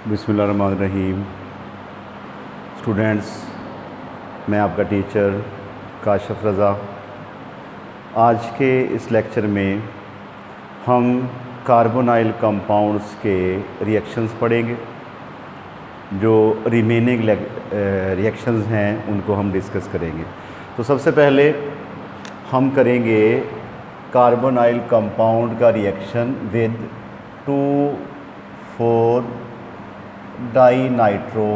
बिस्मिल्लाहिर्रहमानिर्रहीम। स्टूडेंट्स, मैं आपका टीचर काशिफ रज़ा। आज के इस लेक्चर में हम कार्बोनाइल कंपाउंड्स के रिएक्शंस पढ़ेंगे। जो रिमेनिंग रिएक्शंस हैं उनको हम डिस्कस करेंगे। तो सबसे पहले हम करेंगे कार्बोनाइल कंपाउंड का reaction with 2,4 die nitro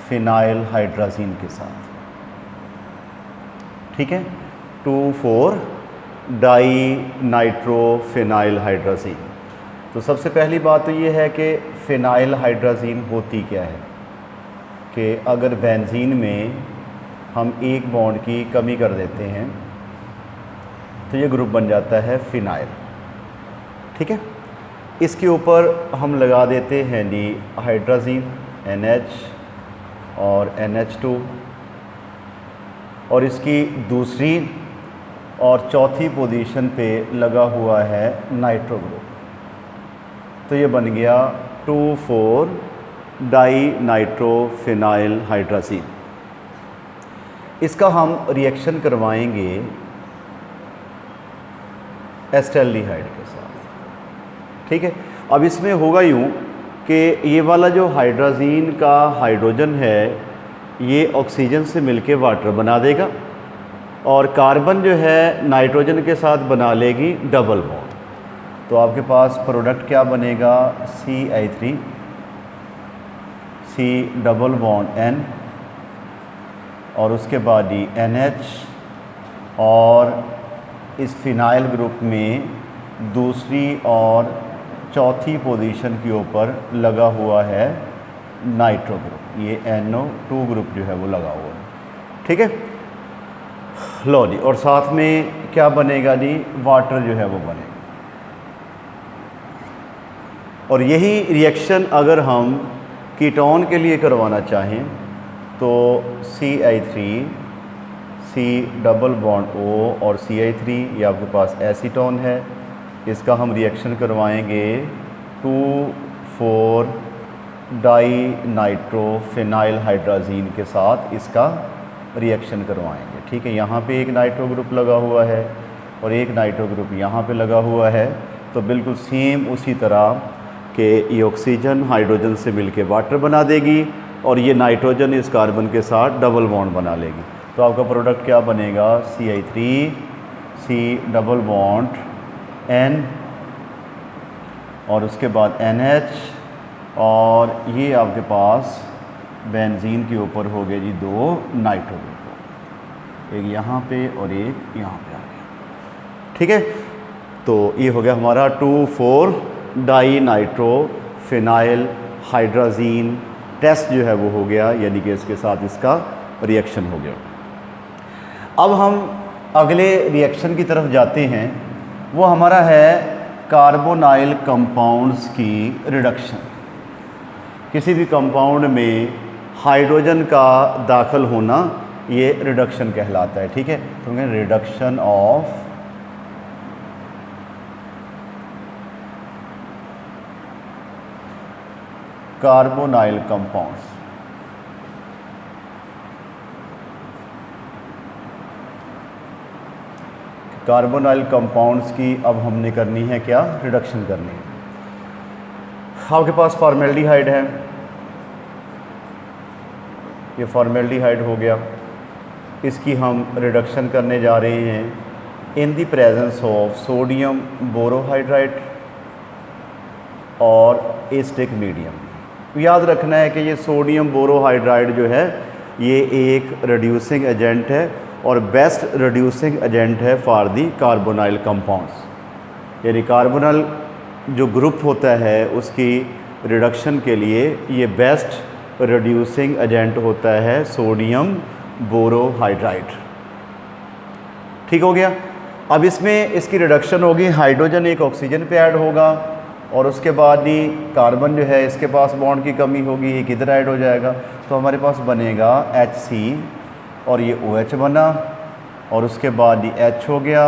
phenyl hydrazine के साथ। ठीक है, 2,4 डाई नाइट्रो फिनाइल हाइड्राजीन। तो सबसे पहली बात तो ये है कि फिनाइल हाइड्राजीन होती क्या है कि अगर बेंजीन में हम एक बॉन्ड की कमी कर देते हैं तो ये ग्रुप बन जाता है फिनाइल। ठीक है, इसके ऊपर हम लगा देते हैं डी हाइड्राजीन NH और NH2, और इसकी दूसरी और चौथी पोजीशन पे लगा हुआ है नाइट्रो ग्रुप। तो ये बन गया 2,4 डाई नाइट्रो फिनाइल हाइड्राजीन। इसका हम रिएक्शन करवाएंगे एस्टेल्डिहाइड के साथ। ठीक है, अब इसमें होगा यूँ कि ये वाला जो हाइड्राजीन का हाइड्रोजन है ये ऑक्सीजन से मिलके वाटर बना देगा, और कार्बन जो है नाइट्रोजन के साथ बना लेगी डबल बॉन्ड। तो आपके पास प्रोडक्ट क्या बनेगा, CI3 C double bond N, और उसके बाद ही NH, और इस फिनाइल ग्रुप में दूसरी और चौथी पोजीशन के ऊपर लगा हुआ है नाइट्रो ग्रुप। ये NO2 ग्रुप जो है वो लगा हुआ है। ठीक है, लो जी, और साथ में क्या बनेगा जी, वाटर जो है वो बनेगा। और यही रिएक्शन अगर हम कीटोन के लिए करवाना चाहें तो CI3 C double bond O और CI3 ये आपके पास एसीटोन है। इसका हम रिएक्शन करवाएंगे 2,4 डाई नाइट्रो फिनाइल हाइड्राजीन के साथ, इसका रिएक्शन करवाएंगे। ठीक है, यहाँ पे एक नाइट्रो ग्रुप लगा हुआ है और एक नाइट्रो ग्रुप यहाँ पे लगा हुआ है। तो बिल्कुल सेम उसी तरह कि ये ऑक्सीजन हाइड्रोजन से मिलके वाटर बना देगी और ये नाइट्रोजन इस कार्बन के साथ डबल बॉन्ड बना लेगी। तो आपका प्रोडक्ट क्या बनेगा, CI3 C double bond N, और उसके बाद NH, और ये आपके पास बेंजीन के ऊपर हो गए जी दो नाइट्रो ग्रुप, एक यहाँ पे और एक यहाँ पे आ गया। ठीक है, तो ये हो गया हमारा 2,4 dinitrophenylhydrazine test जो है वो हो गया, यानी कि इसके साथ इसका रिएक्शन हो गया। अब हम अगले रिएक्शन की तरफ जाते हैं, वो हमारा है कार्बोनाइल कंपाउंड्स की रिडक्शन। किसी भी कंपाउंड में हाइड्रोजन का दाखिल होना ये रिडक्शन कहलाता है। ठीक है, तो reduction of carbonyl compounds. Carbonyl compounds की अब हमने करनी है क्या, रिडक्शन करनी है। आपके पास फॉर्मेल्डिहाइड है, ये फॉर्मेल्डिहाइड हो गया। इसकी हम रिडक्शन करने जा रहे हैं इन the presence of sodium borohydride और एसिडिक मीडियम। याद रखना है कि ये सोडियम बोरोहाइड्राइड जो है ये एक रिड्यूसिंग एजेंट है और बेस्ट रिड्यूसिंग एजेंट है फॉर दी कार्बोनाइल कंपाउंड्स। यानी कार्बोनाइल जो ग्रुप होता है उसकी रिडक्शन के लिए ये बेस्ट रिड्यूसिंग एजेंट होता है सोडियम बोरोहाइड्राइड। ठीक हो गया। अब इसमें इसकी रिडक्शन होगी, हाइड्रोजन एक ऑक्सीजन पे ऐड होगा और उसके बाद ही कार्बन जो है इसके पास बॉन्ड की कमी होगी, ये किधर ऐड हो जाएगा, तो हमारे पास बनेगा HC और ये OH बना, और उसके बाद ही H हो गया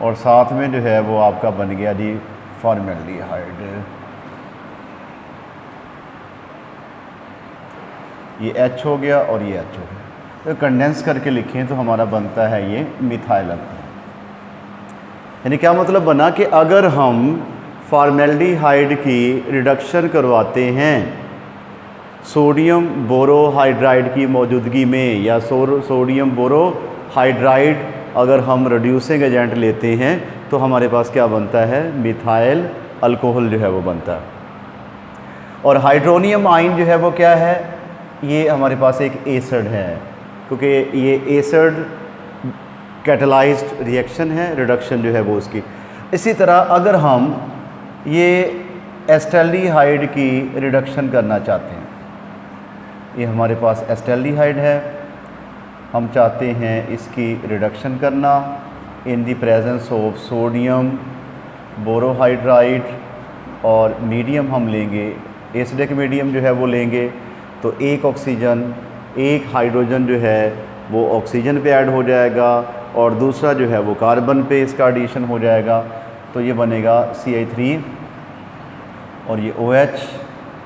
और साथ में जो है वो आपका बन गया जी फॉर्मेल्डिहाइड। ये H हो गया और ये H हो गया। तो कंडेंस करके लिखें तो हमारा बनता है ये मिथाइल अल्कोहल। यानी क्या मतलब बना कि अगर हम फॉर्मेल्डिहाइड की रिडक्शन करवाते हैं सोडियम बोरोहाइड्राइड की मौजूदगी में, या सोडियम बोरोहाइड्राइड अगर हम रिड्यूसिंग एजेंट लेते हैं तो हमारे पास क्या बनता है, मिथाइल अल्कोहल जो है वो बनता है। और हाइड्रोनियम आयन जो है वो क्या है, ये हमारे पास एक एसिड है, क्योंकि ये एसिड कैटलाइज्ड रिएक्शन है, रिडक्शन जो है वो उसकी। इसी तरह अगर हम ये एस्टैल्डिहाइड की रिडक्शन करना चाहते हैं, ये हमारे पास एस्टैल्डिहाइड है, हम चाहते हैं इसकी रिडक्शन करना इन the presence of sodium borohydride, और मीडियम हम लेंगे एसिडिक मीडियम जो है वो लेंगे, तो एक ऑक्सीजन एक हाइड्रोजन जो है वो ऑक्सीजन पे ऐड हो जाएगा और दूसरा जो है वो कार्बन पे इसका एडिशन हो जाएगा, तो ये बनेगा CH3 और ये OH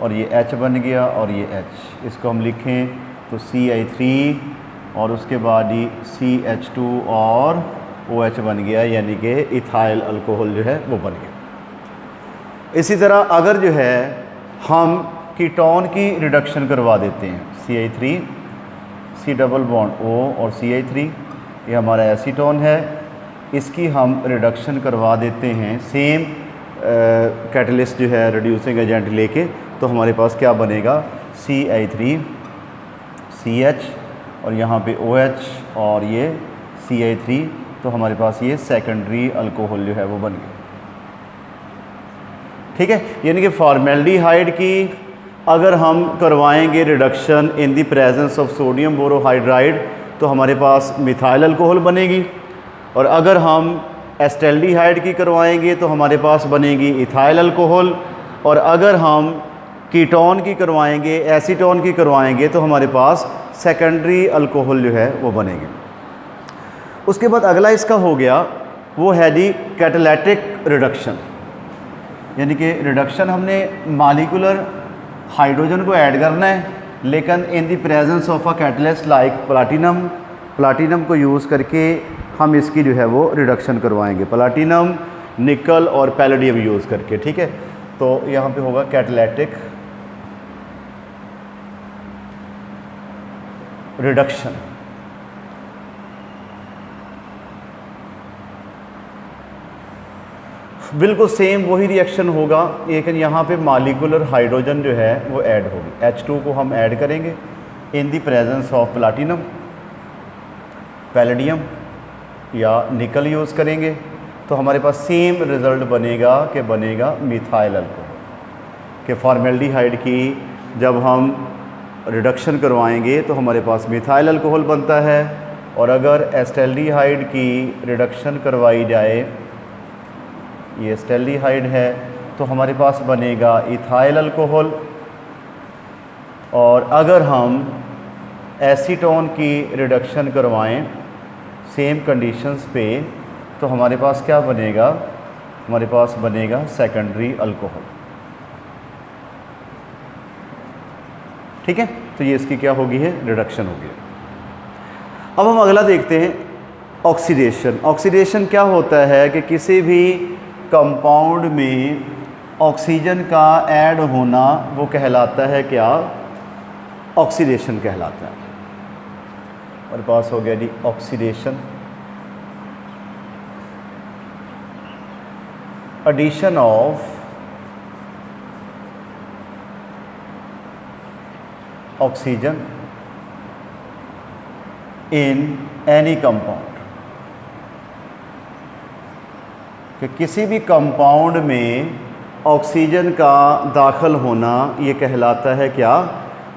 और ये H बन गया और ये H, इसको हम लिखें तो CH3 और उसके बाद ही CH2 और OH बन गया, यानी कि इथाइल अल्कोहल जो है वो बन गया। इसी तरह अगर जो है हम कीटोन की रिडक्शन करवा देते हैं, CH3 C double bond O और CH3, ये हमारा एसीटोन है, इसकी हम रिडक्शन करवा देते हैं सेम कैटलिस्ट जो है रिड्यूसिंग एजेंट लेके, तो हमारे पास क्या बनेगा, CH3 CH और यहाँ पे OH और ये CH3, तो हमारे पास ये सेकेंडरी अल्कोहल जो है वो बन गया। ठीक है, यानी कि फॉर्मेल्डिहाइड की अगर हम करवाएंगे reduction in the presence of sodium borohydride तो हमारे पास मिथाइल अल्कोहल बनेगी, और अगर हम एस्टैल्डिहाइड की करवाएंगे तो हमारे पास बनेगी इथाइल अल्कोहल, और अगर हम कीटोन की करवाएंगे एसीटोन की करवाएंगे तो हमारे पास सेकेंडरी अल्कोहल जो है वो बनेगी। उसके बाद अगला इसका हो गया वो है जी कैटालिटिक रिडक्शन, यानी कि रिडक्शन हमने मॉलिक्यूलर हाइड्रोजन को ऐड करना है, लेकिन इन the presence of a catalyst like platinum को यूज़ करके हम इसकी जो है वो रिडक्शन करवाएंगे, प्लाटिनम निकल और पैलेडियम यूज़ करके। ठीक है, तो यहाँ पे होगा कैटालिटिक रिडक्शन। बिल्कुल सेम वही रिएक्शन होगा, लेकिन यहाँ पे मॉलिक्यूलर हाइड्रोजन जो है वो ऐड होगी, H2 को हम ऐड करेंगे इन the presence of platinum, palladium या निकल यूज़ करेंगे, तो हमारे पास सेम रिज़ल्ट बनेगा कि बनेगा मिथाइल अल्कोहल। कि फॉर्मेल्डिहाइड की जब हम रिडक्शन करवाएंगे तो हमारे पास मिथाइल अल्कोहल बनता है, और अगर एस्टैल्डिहाइड की रिडक्शन करवाई जाए, ये एस्टैल्डिहाइड है, तो हमारे पास बनेगा इथाइल अल्कोहल, और अगर हम एसीटोन की रिडक्शन करवाएं सेम कंडीशंस पे तो हमारे पास क्या बनेगा, हमारे पास बनेगा सेकेंडरी अल्कोहल। ठीक है, तो ये इसकी क्या होगी है, रिडक्शन होगी। अब हम अगला देखते हैं ऑक्सीडेशन। ऑक्सीडेशन क्या होता है कि किसी भी कंपाउंड में ऑक्सीजन का ऐड होना वो कहलाता है क्या, ऑक्सीडेशन कहलाता है। हमारे पास हो गया जी oxidation, addition of oxygen in any compound, कि किसी भी कंपाउंड में ऑक्सीजन का दाखिल होना ये कहलाता है क्या,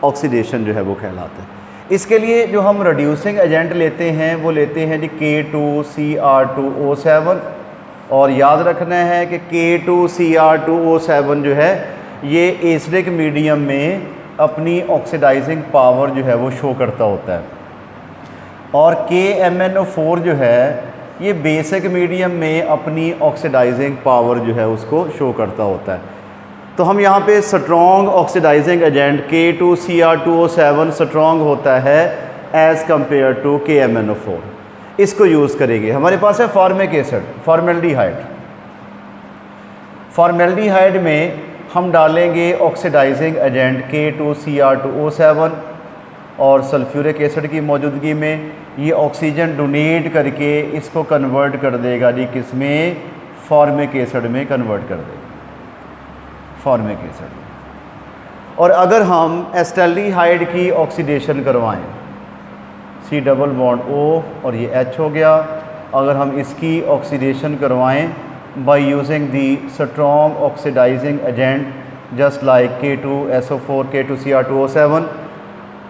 ऑक्सीडेशन जो है वो कहलाता है। इसके लिए जो हम रिड्यूसिंग एजेंट लेते हैं वो लेते हैं जी K2Cr2O7, और याद रखना है कि K2Cr2O7 जो है ये एसिडिक मीडियम में अपनी ऑक्सीडाइजिंग पावर जो है वो शो करता होता है, और KMnO4 जो है ये बेसिक मीडियम में अपनी ऑक्सीडाइजिंग पावर जो है उसको शो करता होता है। तो हम यहाँ पे strong oxidising agent K2Cr2O7 strong होता है एज़ कम्पेयर टू KMnO4, इसको यूज़ करेंगे। हमारे पास है फॉर्मिक एसिड, फॉर्मेल्डिहाइड। फॉर्मेल्डिहाइड में हम डालेंगे ऑक्सीडाइजिंग एजेंट K2Cr2O7 और सल्फ्यूरिक एसिड की मौजूदगी में ये ऑक्सीजन डोनेट करके इसको कन्वर्ट कर देगा जी, किसमें? फॉर्मिक एसिड में कन्वर्ट कर देगा, फॉर्मिक एसिड। और अगर हम एस्टैल्डिहाइड की ऑक्सीडेशन करवाएं, C डबल बॉन्ड O और ये H हो गया, अगर हम इसकी ऑक्सीडेशन करवाएं by using the strong oxidising agent just like K2SO4 K2Cr2O7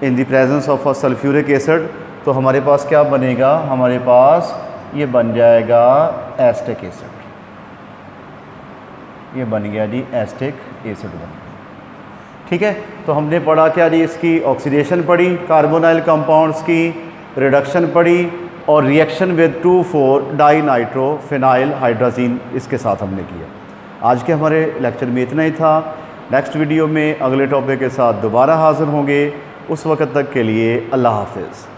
in the presence of a sulphuric acid, तो हमारे पास क्या बनेगा? हमारे पास ये बन जाएगा एस्टिक एसिड। ये बन गया जी एस्टिक एसिड बन गया। ठीक है, तो हमने पढ़ा क्या जी? इसकी ऑक्सीडेशन पढ़ी, कार्बोनाइल कंपाउंड्स की रिडक्शन पढ़ी और रिएक्शन विद 2,4-डाइनाइट्रोफिनाइल हाइड्राजीन इसके साथ हमने किया। आज के हमारे लेक्चर में इतना ही था। नेक्स्ट वीडियो में अगले टॉपिक के साथ दोबारा हाज़िर होंगे। उस वक्त तक के लिए अल्लाह हाफ़िज़।